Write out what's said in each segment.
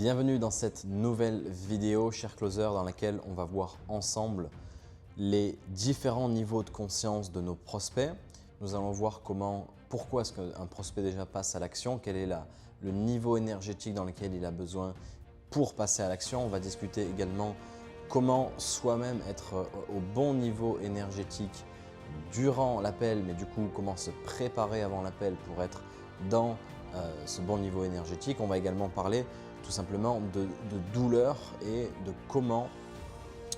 Bienvenue dans cette nouvelle vidéo, cher closer, dans laquelle on va voir ensemble les différents niveaux de conscience de nos prospects. Nous allons voir pourquoi est-ce qu'un prospect déjà passe à l'action, quel est le niveau énergétique dans lequel il a besoin pour passer à l'action. On va discuter également comment soi-même être au bon niveau énergétique durant l'appel, mais du coup comment se préparer avant l'appel pour être dans ce bon niveau énergétique. On va également parler tout simplement de douleur et de comment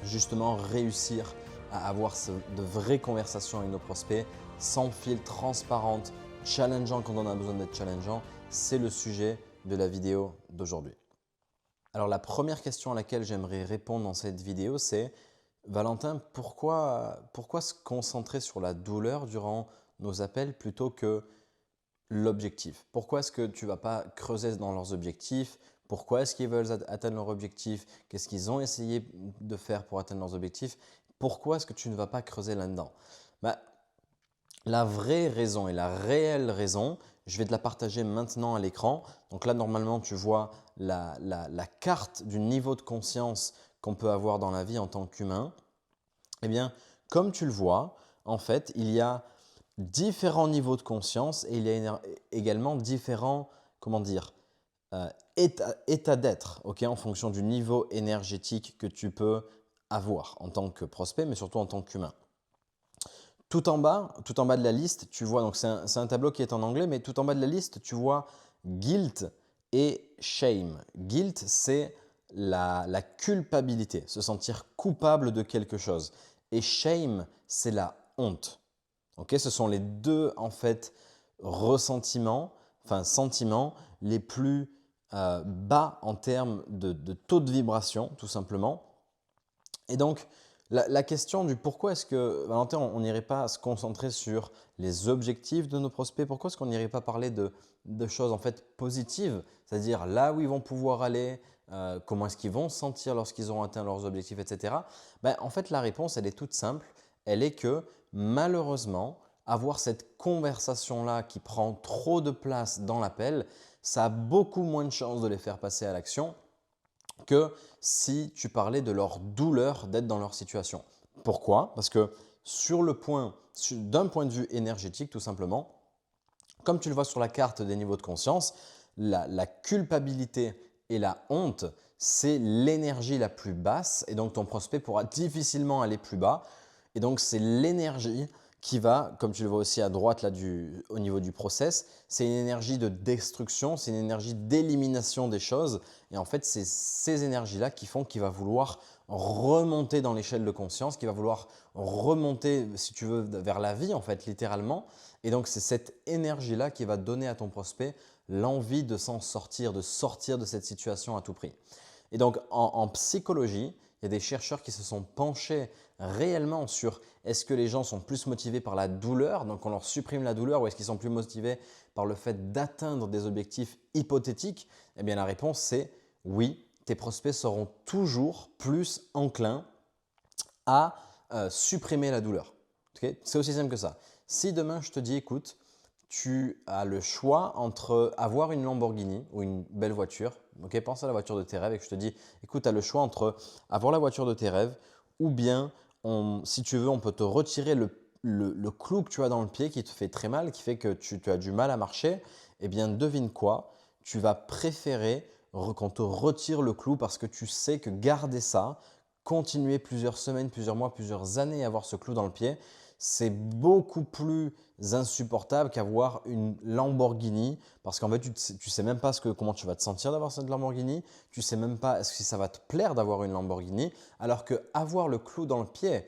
justement réussir à avoir de vraies conversations avec nos prospects sans fil, transparentes, challengeant quand on a besoin d'être challengeant. C'est le sujet de la vidéo d'aujourd'hui. Alors la première question à laquelle j'aimerais répondre dans cette vidéo, c'est Valentin, pourquoi se concentrer sur la douleur durant nos appels plutôt que l'objectif? Pourquoi est-ce que tu ne vas pas creuser dans leurs objectifs? Pourquoi est-ce qu'ils veulent atteindre leur objectif? Qu'est-ce qu'ils ont essayé de faire pour atteindre leurs objectifs? Pourquoi est-ce que tu ne vas pas creuser là-dedans? La vraie raison et la réelle raison, je vais te la partager maintenant à l'écran. Donc là, normalement, tu vois la carte du niveau de conscience qu'on peut avoir dans la vie en tant qu'humain. Eh bien, comme tu le vois, en fait, il y a différents niveaux de conscience et il y a également différents, états d'être, en fonction du niveau énergétique que tu peux avoir en tant que prospect, mais surtout en tant qu'humain. Tout en bas de la liste, tu vois, donc c'est un tableau qui est en anglais, mais tout en bas de la liste, tu vois guilt et shame. Guilt, c'est la culpabilité, se sentir coupable de quelque chose. Et shame, c'est la honte. Ce sont les deux en fait sentiments les plus bas en termes de taux de vibration, tout simplement. Et donc, la question du pourquoi est-ce que, Valentin, on n'irait pas se concentrer sur les objectifs de nos prospects? Pourquoi est-ce qu'on n'irait pas parler de choses en fait positives, c'est-à-dire là où ils vont pouvoir aller, comment est-ce qu'ils vont se sentir lorsqu'ils auront atteint leurs objectifs, etc. En fait, la réponse, elle est toute simple. Elle est que malheureusement, avoir cette conversation-là qui prend trop de place dans l'appel, ça a beaucoup moins de chances de les faire passer à l'action que si tu parlais de leur douleur d'être dans leur situation. Pourquoi? Parce que d'un point de vue énergétique, tout simplement, comme tu le vois sur la carte des niveaux de conscience, la culpabilité et la honte, c'est l'énergie la plus basse et donc ton prospect pourra difficilement aller plus bas. Et donc, c'est l'énergie qui va, comme tu le vois aussi à droite là, au niveau du process, c'est une énergie de destruction, c'est une énergie d'élimination des choses. Et en fait, c'est ces énergies-là qui font qu'il va vouloir remonter dans l'échelle de conscience, qui va vouloir remonter, si tu veux, vers la vie, en fait, littéralement. Et donc, c'est cette énergie-là qui va donner à ton prospect l'envie de s'en sortir, de sortir de cette situation à tout prix. Et donc, en psychologie, il y a des chercheurs qui se sont penchés réellement sur est-ce que les gens sont plus motivés par la douleur, donc on leur supprime la douleur, ou est-ce qu'ils sont plus motivés par le fait d'atteindre des objectifs hypothétiques? Eh bien, la réponse c'est oui, tes prospects seront toujours plus enclins à supprimer la douleur. C'est aussi simple que ça. Si demain je te dis, écoute, tu as le choix entre avoir une Lamborghini ou une belle voiture. Pense à la voiture de tes rêves et que je te dis, écoute, tu as le choix entre avoir la voiture de tes rêves ou bien, si tu veux, on peut te retirer le clou que tu as dans le pied qui te fait très mal, qui fait que tu as du mal à marcher. Eh bien, devine quoi? Tu vas préférer qu'on te retire le clou parce que tu sais que garder ça, continuer plusieurs semaines, plusieurs mois, plusieurs années à avoir ce clou dans le pied, c'est beaucoup plus insupportable qu'avoir une Lamborghini parce qu'en fait, tu sais même pas comment tu vas te sentir d'avoir cette Lamborghini. Tu sais même pas est-ce que ça va te plaire d'avoir une Lamborghini alors que avoir le clou dans le pied,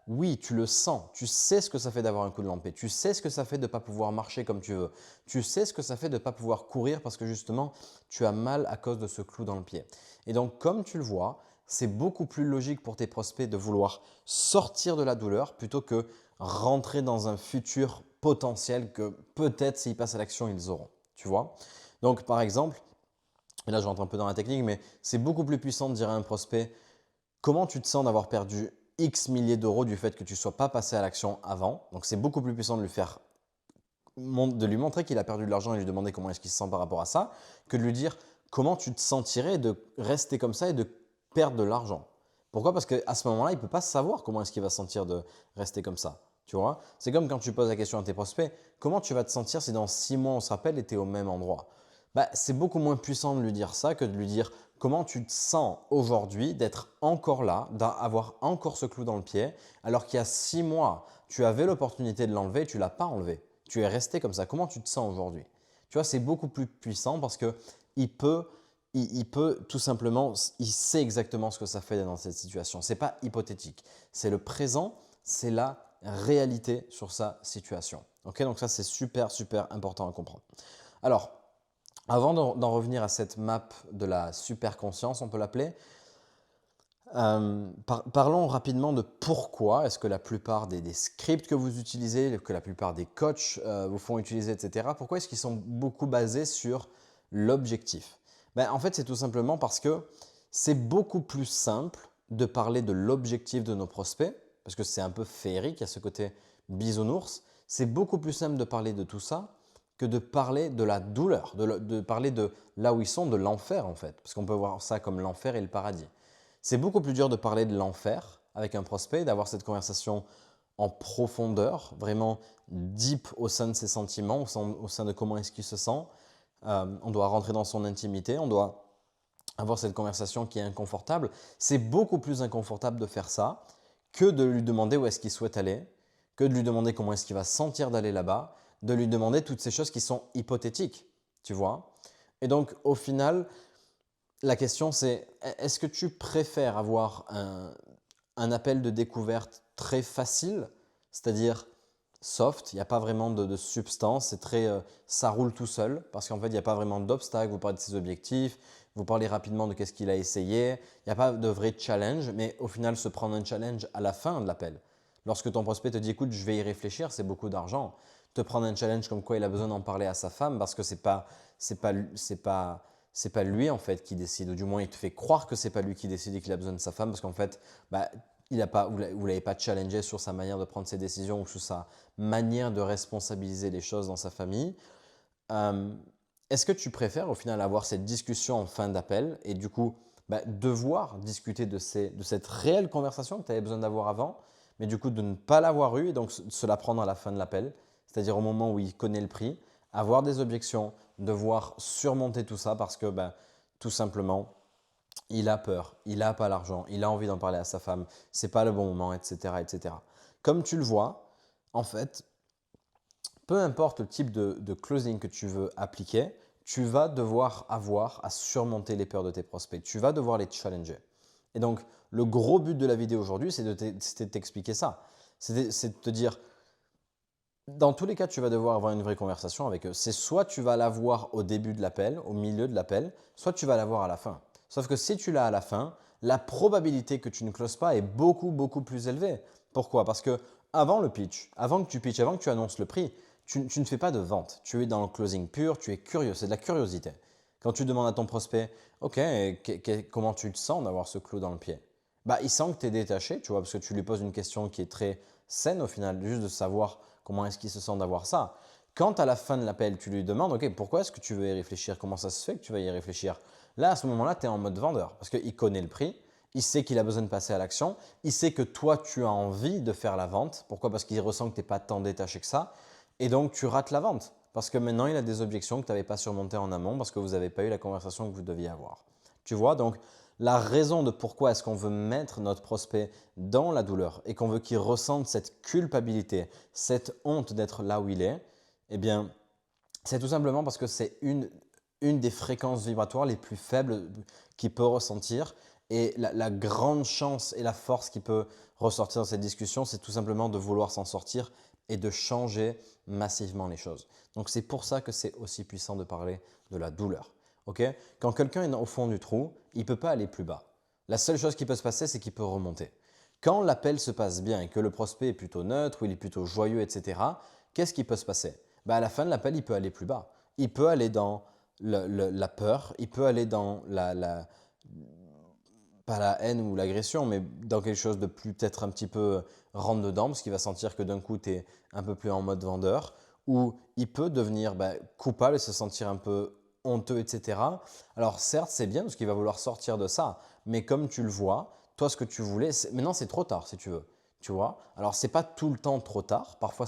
oui, tu le sens. Tu sais ce que ça fait d'avoir un clou dans le pied. Tu sais ce que ça fait de ne pas pouvoir marcher comme tu veux. Tu sais ce que ça fait de ne pas pouvoir courir parce que justement, tu as mal à cause de ce clou dans le pied. Et donc, comme tu le vois, c'est beaucoup plus logique pour tes prospects de vouloir sortir de la douleur plutôt que rentrer dans un futur potentiel que peut-être s'ils passent à l'action, ils auront. Tu vois? Donc, par exemple, et là je rentre un peu dans la technique, mais c'est beaucoup plus puissant de dire à un prospect comment tu te sens d'avoir perdu X milliers d'euros du fait que tu ne sois pas passé à l'action avant. Donc, c'est beaucoup plus puissant de lui montrer qu'il a perdu de l'argent et lui demander comment est-ce qu'il se sent par rapport à ça, que de lui dire comment tu te sentirais de rester comme ça et de perdre de l'argent? Pourquoi? Parce qu'à ce moment-là, il ne peut pas savoir comment est-ce qu'il va se sentir de rester comme ça. Tu vois? C'est comme quand tu poses la question à tes prospects, comment tu vas te sentir si dans 6 mois on se rappelle et tu es au même endroit? Bah, c'est beaucoup moins puissant de lui dire ça que de lui dire comment tu te sens aujourd'hui d'être encore là, d'avoir encore ce clou dans le pied, alors qu'il y a 6 mois, tu avais l'opportunité de l'enlever et tu ne l'as pas enlevé. Tu es resté comme ça. Comment tu te sens aujourd'hui? Tu vois, c'est beaucoup plus puissant parce que il peut tout simplement, il sait exactement ce que ça fait d'être dans cette situation. Ce n'est pas hypothétique. C'est le présent, c'est la réalité sur sa situation. Ok, donc ça, c'est super, super important à comprendre. Alors, avant d'en revenir à cette map de la super conscience, on peut l'appeler, parlons rapidement de pourquoi est-ce que la plupart des scripts que vous utilisez, que la plupart des coachs vous font utiliser, etc., pourquoi est-ce qu'ils sont beaucoup basés sur l'objectif? Ben, en fait, c'est tout simplement parce que c'est beaucoup plus simple de parler de l'objectif de nos prospects, parce que c'est un peu féerique, il y a ce côté bisounours. C'est beaucoup plus simple de parler de tout ça que de parler de la douleur, de parler de là où ils sont, de l'enfer en fait, parce qu'on peut voir ça comme l'enfer et le paradis. C'est beaucoup plus dur de parler de l'enfer avec un prospect, d'avoir cette conversation en profondeur, vraiment deep au sein de ses sentiments, au sein de comment est-ce qu'il se sent. On doit rentrer dans son intimité, on doit avoir cette conversation qui est inconfortable. C'est beaucoup plus inconfortable de faire ça que de lui demander où est-ce qu'il souhaite aller, que de lui demander comment est-ce qu'il va se sentir d'aller là-bas, de lui demander toutes ces choses qui sont hypothétiques, tu vois. Et donc, au final, la question c'est, est-ce que tu préfères avoir un appel de découverte très facile, c'est-à-dire soft, il n'y a pas vraiment de substance, c'est très, ça roule tout seul, parce qu'en fait, il n'y a pas vraiment d'obstacle, vous parlez de ses objectifs, vous parlez rapidement de qu'est-ce qu'il a essayé, il n'y a pas de vrai challenge, mais au final, se prendre un challenge à la fin de l'appel. Lorsque ton prospect te dit, écoute, je vais y réfléchir, c'est beaucoup d'argent. Te prendre un challenge comme quoi il a besoin d'en parler à sa femme, parce que c'est pas lui en fait qui décide, ou du moins il te fait croire que c'est pas lui qui décide et qu'il a besoin de sa femme, parce qu'en fait, bah, vous ne l'avez pas challengé sur sa manière de prendre ses décisions ou sur sa manière de responsabiliser les choses dans sa famille. Euh, Est-ce que tu préfères au final avoir cette discussion en fin d'appel et du coup bah, devoir discuter de cette réelle conversation que tu avais besoin d'avoir avant, mais du coup de ne pas l'avoir eue et donc se la prendre à la fin de l'appel, c'est-à-dire au moment où il connaît le prix, avoir des objections, devoir surmonter tout ça parce que bah, tout simplement il a peur, il n'a pas l'argent, il a envie d'en parler à sa femme, c'est pas le bon moment, etc., etc. Comme tu le vois, en fait, peu importe le type de closing que tu veux appliquer, tu vas devoir avoir à surmonter les peurs de tes prospects. Tu vas devoir les challenger. Et donc, le gros but de la vidéo aujourd'hui, c'est de t'expliquer ça. C'est de te dire, dans tous les cas, tu vas devoir avoir une vraie conversation avec eux. C'est soit tu vas l'avoir au début de l'appel, au milieu de l'appel, soit tu vas l'avoir à la fin. Sauf que si tu l'as à la fin, la probabilité que tu ne closes pas est beaucoup, beaucoup plus élevée. Pourquoi? Parce que avant le pitch, avant que tu pitches, avant que tu annonces le prix, tu ne fais pas de vente. Tu es dans le closing pur, tu es curieux, c'est de la curiosité. Quand tu demandes à ton prospect, OK, comment tu te sens d'avoir ce clou dans le pied? Bah, il sent que tu es détaché, tu vois, parce que tu lui poses une question qui est très saine au final, juste de savoir comment est-ce qu'il se sent d'avoir ça. Quand à la fin de l'appel, tu lui demandes, OK, pourquoi est-ce que tu veux y réfléchir? Comment ça se fait que tu vas y réfléchir? Là, à ce moment-là, tu es en mode vendeur parce qu'il connaît le prix, il sait qu'il a besoin de passer à l'action, il sait que toi, tu as envie de faire la vente. Pourquoi? Parce qu'il ressent que tu n'es pas tant détaché que ça. Et donc, tu rates la vente parce que maintenant, il a des objections que tu n'avais pas surmontées en amont parce que vous n'avez pas eu la conversation que vous deviez avoir. Tu vois, donc la raison de pourquoi est-ce qu'on veut mettre notre prospect dans la douleur et qu'on veut qu'il ressente cette culpabilité, cette honte d'être là où il est, eh bien, c'est tout simplement parce que c'est une des fréquences vibratoires les plus faibles qu'il peut ressentir. Et la grande chance et la force qui peut ressortir dans cette discussion, c'est tout simplement de vouloir s'en sortir et de changer massivement les choses. Donc c'est pour ça que c'est aussi puissant de parler de la douleur. Okay? Quand quelqu'un est au fond du trou, il ne peut pas aller plus bas. La seule chose qui peut se passer, c'est qu'il peut remonter. Quand l'appel se passe bien et que le prospect est plutôt neutre ou il est plutôt joyeux, etc., qu'est-ce qui peut se passer? À la fin de l'appel, il peut aller plus bas. Il peut aller dans la peur, il peut aller dans pas la haine ou l'agression, mais dans quelque chose de plus peut-être un petit peu rentre dedans, parce qu'il va sentir que d'un coup, tu es un peu plus en mode vendeur, ou il peut devenir coupable et se sentir un peu honteux, etc. Alors certes, c'est bien parce qu'il va vouloir sortir de ça, mais comme tu le vois, toi, ce que tu voulais, maintenant c'est trop tard si tu veux. Tu vois? Alors, ce n'est pas tout le temps trop tard. Parfois,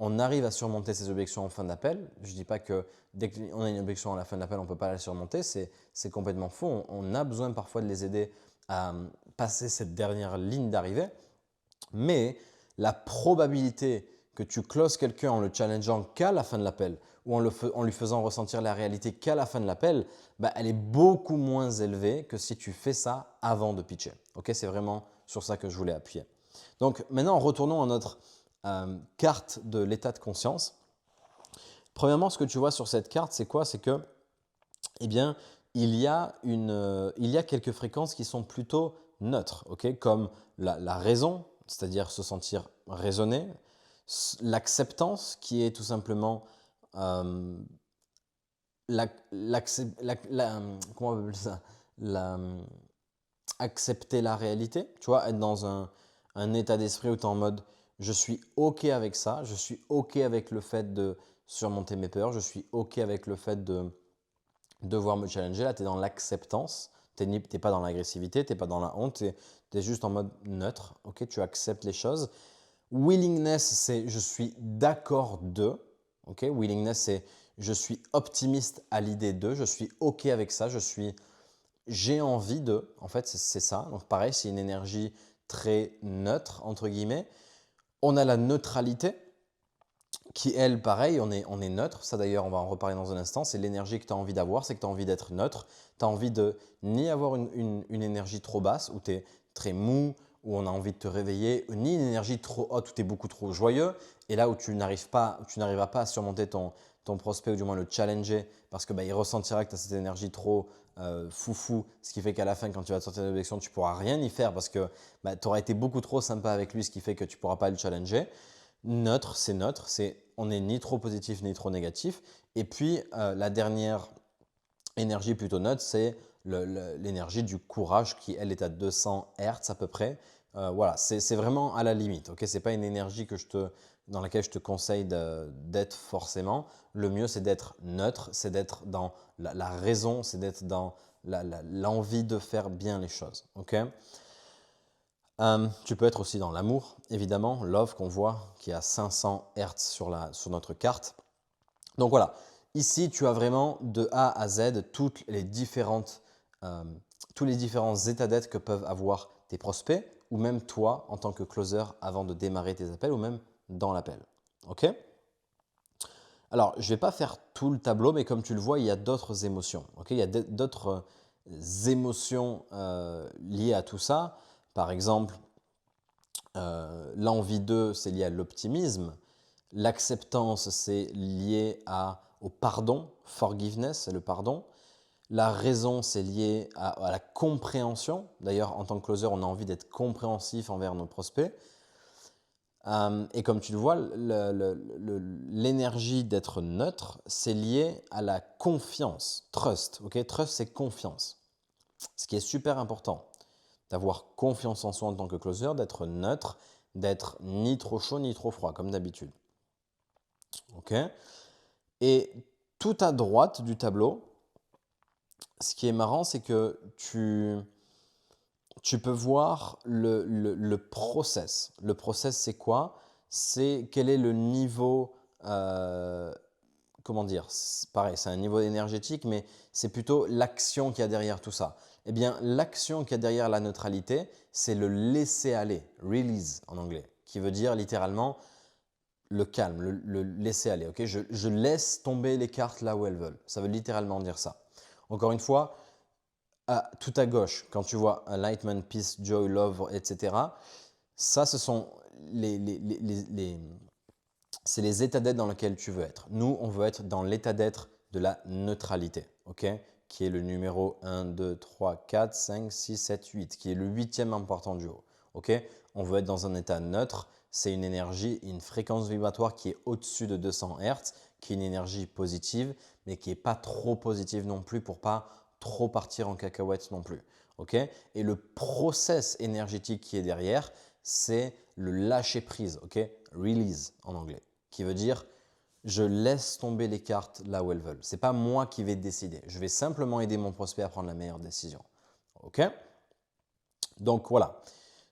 on arrive à surmonter ces objections en fin d'appel. Je ne dis pas que dès qu'on a une objection à la fin de l'appel, on ne peut pas la surmonter. C'est complètement faux. On a besoin parfois de les aider à passer cette dernière ligne d'arrivée. Mais la probabilité que tu closes quelqu'un en le challengeant qu'à la fin de l'appel ou en lui faisant ressentir la réalité qu'à la fin de l'appel, bah, elle est beaucoup moins élevée que si tu fais ça avant de pitcher. Okay, c'est vraiment sur ça que je voulais appuyer. Donc maintenant, retournons à notre carte de l'état de conscience. Premièrement, ce que tu vois sur cette carte, c'est quoi? C'est que, eh bien, il y a quelques fréquences qui sont plutôt neutres, okay? Comme la raison, c'est-à-dire se sentir raisonné, l'acceptance qui est tout simplement comment on appelle ça? Accepter la réalité, tu vois, être dans un état d'esprit où tu es en mode je suis OK avec ça, je suis OK avec le fait de surmonter mes peurs, je suis OK avec le fait de devoir me challenger. Là, tu es dans l'acceptance, tu n'es pas dans l'agressivité, tu n'es pas dans la honte, tu es juste en mode neutre, OK, tu acceptes les choses. Willingness, c'est je suis d'accord de, OK, willingness, c'est je suis optimiste à l'idée de, je suis OK avec ça, j'ai envie de, en fait, c'est ça. Donc pareil, c'est une énergie très neutre, entre guillemets. On a la neutralité, qui elle, pareil, on est neutre. Ça d'ailleurs, on va en reparler dans un instant. C'est l'énergie que tu as envie d'avoir, c'est que tu as envie d'être neutre. Tu as envie de ni avoir une énergie trop basse, où tu es très mou, où on a envie de te réveiller, ni une énergie trop haute, où tu es beaucoup trop joyeux. Et là où tu n'arriveras pas à surmonter ton prospect, ou du moins le challenger, parce que il ressentira que tu as cette énergie trop foufou, ce qui fait qu'à la fin, quand tu vas te sortir de l'objection, tu ne pourras rien y faire parce que tu auras été beaucoup trop sympa avec lui, ce qui fait que tu ne pourras pas le challenger. Neutre, on n'est ni trop positif ni trop négatif. Et puis, la dernière énergie plutôt neutre, c'est l'énergie du courage qui, elle, est à 200 Hz à peu près. Voilà, c'est vraiment à la limite. Okay, ce n'est pas une énergie dans laquelle je te conseille d'être forcément. Le mieux, c'est d'être neutre, c'est d'être dans la raison, c'est d'être dans l'envie de faire bien les choses. Okay, tu peux être aussi dans l'amour, évidemment, love qu'on voit qui est à 500 Hz sur notre carte. Donc voilà, ici tu as vraiment de A à Z tous les différents états d'être que peuvent avoir tes prospects ou même toi en tant que closer avant de démarrer tes appels ou même dans l'appel. Ok? Alors, je ne vais pas faire tout le tableau, mais comme tu le vois, il y a d'autres émotions. Okay, il y a d'autres émotions liées à tout ça. Par exemple, l'envie d'eux, c'est lié à l'optimisme. L'acceptance, c'est lié au pardon. Forgiveness, c'est le pardon. La raison, c'est lié à la compréhension. D'ailleurs, en tant que closer, on a envie d'être compréhensif envers nos prospects. Et comme tu le vois, l'énergie d'être neutre, c'est lié à la confiance. Trust. Okay? Trust, c'est confiance. Ce qui est super important, d'avoir confiance en soi en tant que closer, d'être neutre, d'être ni trop chaud ni trop froid, comme d'habitude. Ok? Et tout à droite du tableau, ce qui est marrant, c'est que tu peux voir le process. Le process, c'est quoi? C'est quel est le niveau, comment dire? Pareil, c'est un niveau énergétique, mais c'est plutôt l'action qu'il y a derrière tout ça. Eh bien, l'action qu'il y a derrière la neutralité, c'est le laisser aller, release en anglais, qui veut dire littéralement le calme, le laisser aller. Okay, je laisse tomber les cartes là où elles veulent. Ça veut littéralement dire ça. Encore une fois, tout à gauche, quand tu vois Enlightenment, Peace, Joy, Love, etc., ça, ce sont c'est les états d'être dans lesquels tu veux être. Nous, on veut être dans l'état d'être de la neutralité, okay, qui est le numéro 1, 2, 3, 4, 5, 6, 7, 8, qui est le 8e important du haut. Okay, on veut être dans un état neutre. C'est une énergie, une fréquence vibratoire qui est au-dessus de 200 Hz, qui est une énergie positive, mais qui n'est pas trop positive non plus pour pas trop partir en cacahuète non plus. Okay, et le process énergétique qui est derrière, c'est le lâcher prise, okay, release en anglais, qui veut dire je laisse tomber les cartes là où elles veulent. Ce n'est pas moi qui vais décider. Je vais simplement aider mon prospect à prendre la meilleure décision. OK? Donc voilà.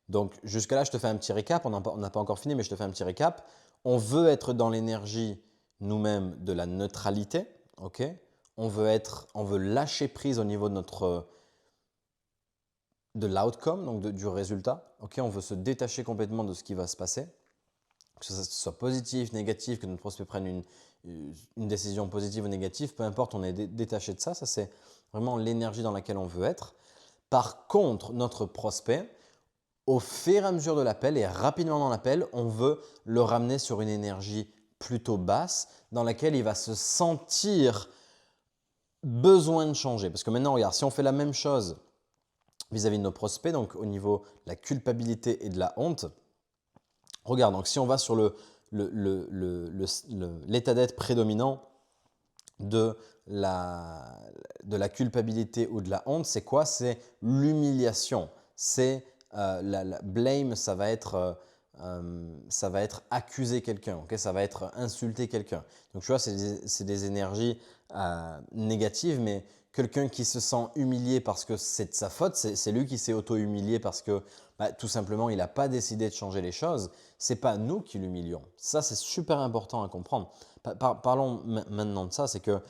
Donc jusqu'à là, je te fais un petit récap. On n'a pas encore fini, mais je te fais un petit récap. On veut être dans l'énergie nous-mêmes de la neutralité. OK? On veut lâcher prise au niveau de l'outcome, donc du résultat. OK? On veut se détacher complètement de ce qui va se passer. Que ce soit positif, négatif, que notre prospect prenne une décision positive ou négative, peu importe, on est détaché de ça. Ça, c'est vraiment l'énergie dans laquelle on veut être. Par contre, notre prospect, au fur et à mesure de l'appel et rapidement dans l'appel, on veut le ramener sur une énergie plutôt basse dans laquelle il va se sentir besoin de changer. Parce que maintenant, regarde, si on fait la même chose vis-à-vis de nos prospects, donc au niveau de la culpabilité et de la honte, regarde, donc si on va sur l'état d'être prédominant de la culpabilité ou de la honte, c'est quoi? C'est l'humiliation. C'est la blame, ça va être accuser quelqu'un, okay? Ça va être insulter quelqu'un. Donc tu vois, c'est des énergies négatives, mais quelqu'un qui se sent humilié parce que c'est de sa faute, c'est lui qui s'est auto-humilié parce que tout simplement, il n'a pas décidé de changer les choses. Ce n'est pas nous qui l'humilions. Ça, c'est super important à comprendre. Parlons maintenant de ça, c'est que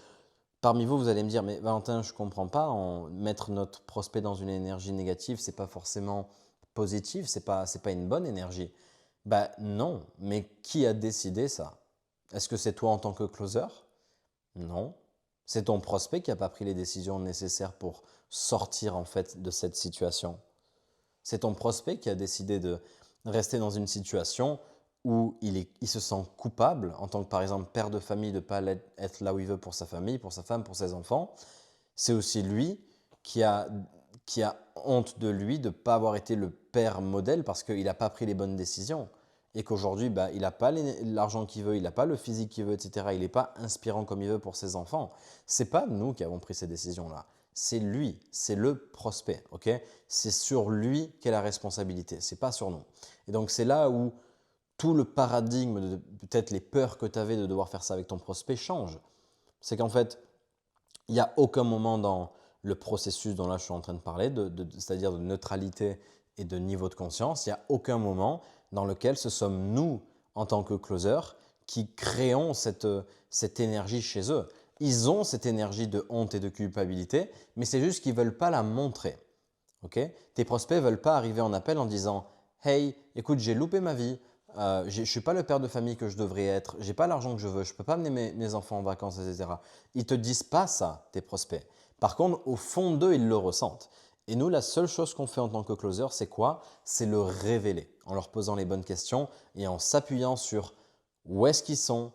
parmi vous, vous allez me dire, mais Valentin, je ne comprends pas, mettre notre prospect dans une énergie négative, ce n'est pas forcément positif, ce n'est pas une bonne énergie. Non, mais qui a décidé ça? Est-ce que c'est toi en tant que closer? Non. C'est ton prospect qui n'a pas pris les décisions nécessaires pour sortir en fait de cette situation. C'est ton prospect qui a décidé de rester dans une situation où il se sent coupable en tant que par exemple père de famille de ne pas être là où il veut pour sa famille, pour sa femme, pour ses enfants. C'est aussi lui qui a honte de lui de ne pas avoir été le père modèle parce qu'il n'a pas pris les bonnes décisions et qu'aujourd'hui, il n'a pas l'argent qu'il veut, il n'a pas le physique qu'il veut, etc. Il n'est pas inspirant comme il veut pour ses enfants. Ce n'est pas nous qui avons pris ces décisions-là. C'est lui, c'est le prospect. Okay? C'est sur lui qu'est la responsabilité, ce n'est pas sur nous. Et donc, c'est là où tout le paradigme de peut-être les peurs que tu avais de devoir faire ça avec ton prospect change. C'est qu'en fait, il n'y a aucun moment dans le processus dont là je suis en train de parler, c'est-à-dire de neutralité et de niveau de conscience, il n'y a aucun moment dans lequel ce sommes nous, en tant que closer, qui créons cette énergie chez eux. Ils ont cette énergie de honte et de culpabilité, mais c'est juste qu'ils ne veulent pas la montrer. Okay? Tes prospects ne veulent pas arriver en appel en disant « Hey, écoute, j'ai loupé ma vie, je ne suis pas le père de famille que je devrais être, je n'ai pas l'argent que je veux, je ne peux pas amener mes enfants en vacances, etc. » Ils ne te disent pas ça, tes prospects. Par contre, au fond d'eux, ils le ressentent. Et nous, la seule chose qu'on fait en tant que closer, c'est quoi? C'est le révéler en leur posant les bonnes questions et en s'appuyant sur où est-ce qu'ils sont,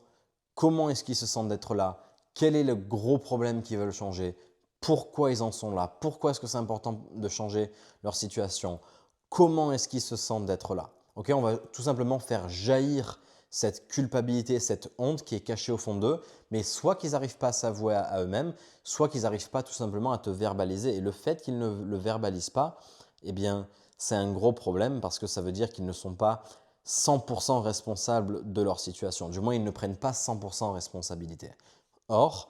comment est-ce qu'ils se sentent d'être là, quel est le gros problème qu'ils veulent changer, pourquoi ils en sont là, pourquoi est-ce que c'est important de changer leur situation, comment est-ce qu'ils se sentent d'être là. Okay, on va tout simplement faire jaillir cette culpabilité, cette honte qui est cachée au fond d'eux, mais soit qu'ils n'arrivent pas à s'avouer à eux-mêmes, soit qu'ils n'arrivent pas tout simplement à te verbaliser. Et le fait qu'ils ne le verbalisent pas, eh bien, c'est un gros problème parce que ça veut dire qu'ils ne sont pas 100% responsables de leur situation. Du moins, ils ne prennent pas 100% responsabilité. Or,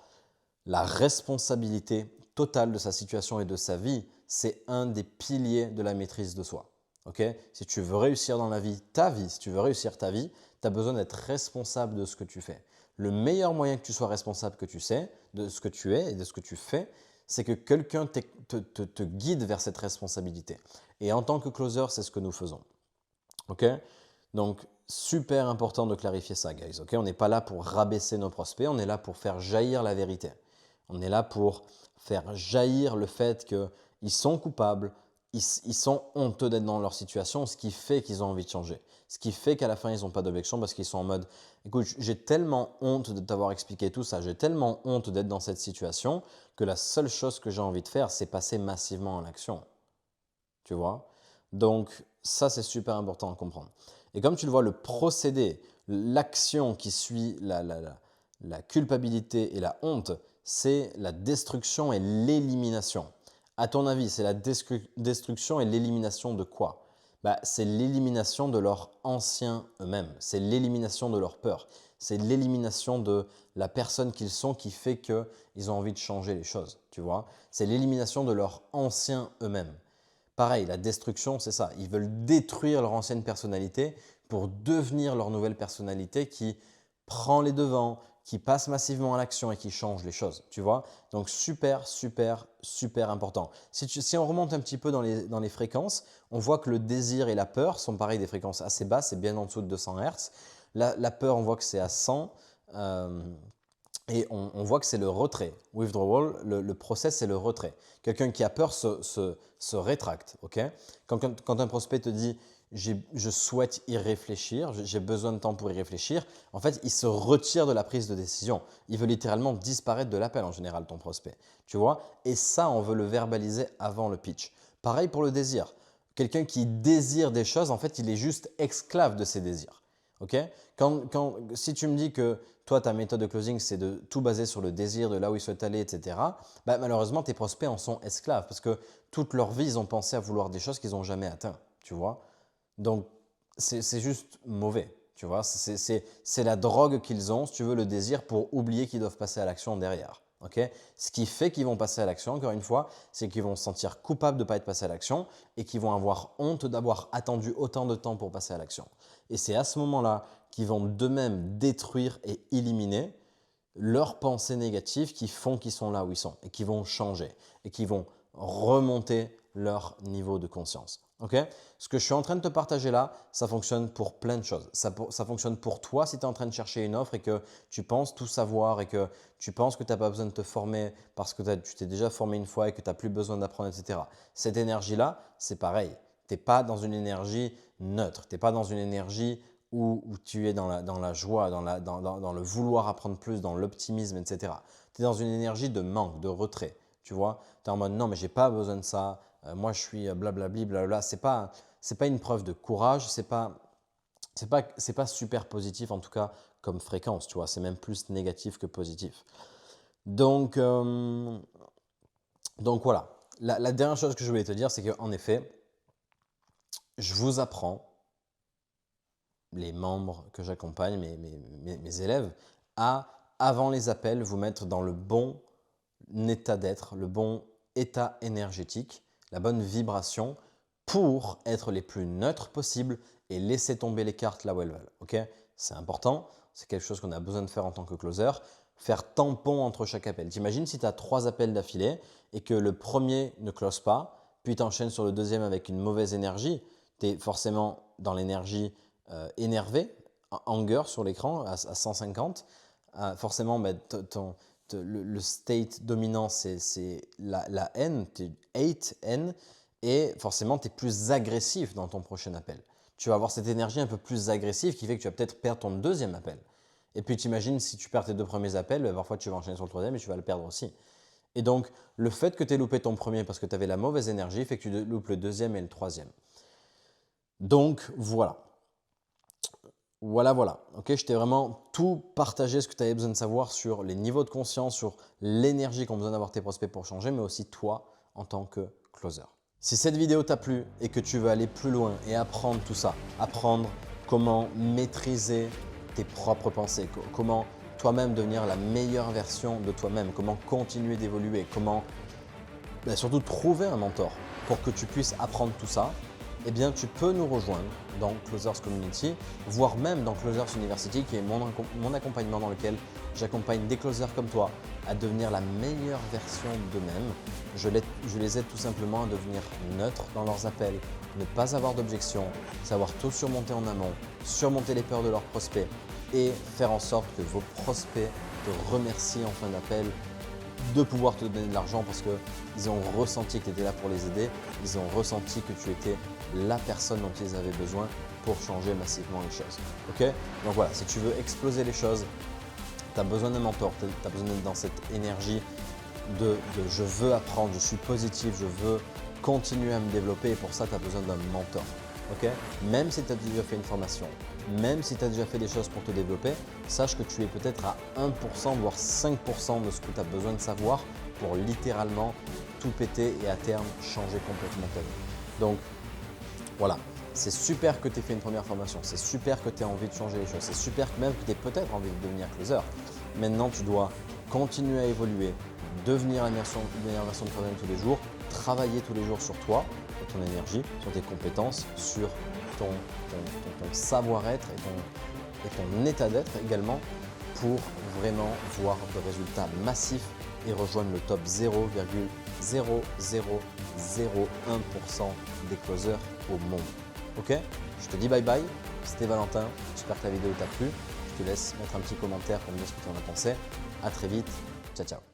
la responsabilité totale de sa situation et de sa vie, c'est un des piliers de la maîtrise de soi. Okay? Si tu veux réussir dans la vie, si tu veux réussir ta vie, tu as besoin d'être responsable de ce que tu fais. Le meilleur moyen que tu sois responsable de ce que tu es et de ce que tu fais, c'est que quelqu'un te guide vers cette responsabilité. Et en tant que closer, c'est ce que nous faisons. Okay? Donc, super important de clarifier ça, guys. Okay? On n'est pas là pour rabaisser nos prospects, on est là pour faire jaillir la vérité. On est là pour faire jaillir le fait qu'ils sont coupables, ils sont honteux d'être dans leur situation, ce qui fait qu'ils ont envie de changer. Ce qui fait qu'à la fin, ils n'ont pas d'objection parce qu'ils sont en mode « Écoute, j'ai tellement honte de t'avoir expliqué tout ça, j'ai tellement honte d'être dans cette situation que la seule chose que j'ai envie de faire, c'est passer massivement en action. » Tu vois? Donc, ça, c'est super important à comprendre. Et comme tu le vois, le procédé, l'action qui suit la culpabilité et la honte, c'est la destruction et l'élimination. À ton avis, c'est la destruction et l'élimination de quoi? C'est l'élimination de leur ancien eux-mêmes, c'est l'élimination de leur peur, C'est l'élimination de la personne qu'ils sont qui fait qu'ils ont envie de changer les choses, tu vois. C'est l'élimination de leur ancien eux-mêmes. Pareil, la destruction, c'est ça. Ils veulent détruire leur ancienne personnalité pour devenir leur nouvelle personnalité qui prend les devants, qui passe massivement à l'action et qui change les choses, tu vois. Donc super, super, super important. Si on remonte un petit peu dans les fréquences, on voit que le désir et la peur sont pareil des fréquences assez basses, c'est bien en dessous de 200 Hz. La peur, on voit que c'est à 100 et on voit que c'est le retrait. Withdrawal, le process, c'est le retrait. Quelqu'un qui a peur se rétracte. Okay, quand un prospect te dit « je souhaite y réfléchir, j'ai besoin de temps pour y réfléchir », en fait, il se retire de la prise de décision. Il veut littéralement disparaître de l'appel en général, ton prospect. Tu vois. Et ça, on veut le verbaliser avant le pitch. Pareil pour le désir. Quelqu'un qui désire des choses, en fait, il est juste esclave de ses désirs. Okay, si tu me dis que toi, ta méthode de closing, c'est de tout baser sur le désir, de là où ils souhaitent aller, etc., bah, malheureusement, tes prospects en sont esclaves parce que toute leur vie, ils ont pensé à vouloir des choses qu'ils n'ont jamais atteintes, tu vois. Donc, c'est juste mauvais, tu vois. C'est la drogue qu'ils ont, si tu veux, le désir pour oublier qu'ils doivent passer à l'action derrière. Okay, ce qui fait qu'ils vont passer à l'action, encore une fois, c'est qu'ils vont se sentir coupables de ne pas être passés à l'action et qu'ils vont avoir honte d'avoir attendu autant de temps pour passer à l'action. Et c'est à ce moment-là qu'ils vont d'eux-mêmes détruire et éliminer leurs pensées négatives qui font qu'ils sont là où ils sont et qui vont changer et qui vont remonter leur niveau de conscience. Okay, ce que je suis en train de te partager là, ça fonctionne pour plein de choses. Ça fonctionne pour toi si tu es en train de chercher une offre et que tu penses tout savoir et que tu penses que tu n'as pas besoin de te former parce que tu t'es déjà formé une fois et que tu n'as plus besoin d'apprendre, etc. Cette énergie-là, c'est pareil. Tu n'es pas dans une énergie neutre. Tu n'es pas dans une énergie où tu es dans la joie, dans le vouloir apprendre plus, dans l'optimisme, etc. Tu es dans une énergie de manque, de retrait. Tu vois, tu es en mode non, mais je n'ai pas besoin de ça. Moi, je suis blablabli, blablabla. Ce n'est pas une preuve de courage. C'est pas super positif, en tout cas, comme fréquence. Tu vois, c'est même plus négatif que positif. Donc voilà. La dernière chose que je voulais te dire, c'est qu'en effet, je vous apprends, les membres que j'accompagne, mes élèves, à, avant les appels, vous mettre dans le bon état d'être, le bon état énergétique, la bonne vibration pour être les plus neutres possibles et laisser tomber les cartes là où elles veulent. Okay, c'est important, c'est quelque chose qu'on a besoin de faire en tant que closer. Faire tampon entre chaque appel. T'imagines si tu as 3 appels d'affilée et que le premier ne close pas, puis tu enchaînes sur le deuxième avec une mauvaise énergie, tu es forcément dans l'énergie énervée, anger sur l'écran à 150. Forcément, bah, le state dominant, c'est la haine, tu es 8 N, et forcément, tu es plus agressif dans ton prochain appel. Tu vas avoir cette énergie un peu plus agressive qui fait que tu vas peut-être perdre ton deuxième appel. Et puis, tu imagines, si tu perds tes 2 premiers appels, bah, parfois tu vas enchaîner sur le troisième et tu vas le perdre aussi. Et donc, le fait que tu aies loupé ton premier parce que tu avais la mauvaise énergie fait que tu loupes le deuxième et le troisième. Donc, voilà. Voilà. Okay, je t'ai vraiment tout partagé ce que tu avais besoin de savoir sur les niveaux de conscience, sur l'énergie qu'ont besoin d'avoir tes prospects pour changer, mais aussi toi en tant que closer. Si cette vidéo t'a plu et que tu veux aller plus loin et apprendre tout ça, apprendre comment maîtriser tes propres pensées, comment toi-même devenir la meilleure version de toi-même, comment continuer d'évoluer, comment surtout trouver un mentor pour que tu puisses apprendre tout ça, eh bien, tu peux nous rejoindre dans Closers Community, voire même dans Closers University, qui est mon accompagnement dans lequel j'accompagne des closers comme toi à devenir la meilleure version d'eux-mêmes. Je les aide tout simplement à devenir neutres dans leurs appels, ne pas avoir d'objections, savoir tout surmonter en amont, surmonter les peurs de leurs prospects et faire en sorte que vos prospects te remercient en fin d'appel, de pouvoir te donner de l'argent parce qu'ils ont ressenti que tu étais là pour les aider, ils ont ressenti que tu étais la personne dont ils avaient besoin pour changer massivement les choses. Okay, donc voilà, si tu veux exploser les choses, tu as besoin d'un mentor, tu as besoin d'être dans cette énergie de je veux apprendre, je suis positif, je veux continuer à me développer et pour ça tu as besoin d'un mentor. Okay, même si tu as déjà fait une formation, même si tu as déjà fait des choses pour te développer, sache que tu es peut-être à 1% voire 5% de ce que tu as besoin de savoir pour littéralement tout péter et à terme changer complètement ta vie. Donc voilà, C'est super que tu aies fait une première formation, c'est super que tu aies envie de changer les choses, c'est super que même que tu aies peut-être envie de devenir closer. Maintenant, tu dois continuer à évoluer, devenir une meilleure version de toi-même tous les jours, travailler tous les jours sur toi, sur ton énergie, sur tes compétences, sur ton savoir-être et ton état d'être également pour vraiment voir de résultats massifs et rejoindre le top 0,0001% des closers au monde. Ok? Je te dis bye bye, c'était Valentin, j'espère que la vidéo t'a plu. Je te laisse mettre un petit commentaire pour me dire ce que tu en as pensé. À très vite, ciao ciao.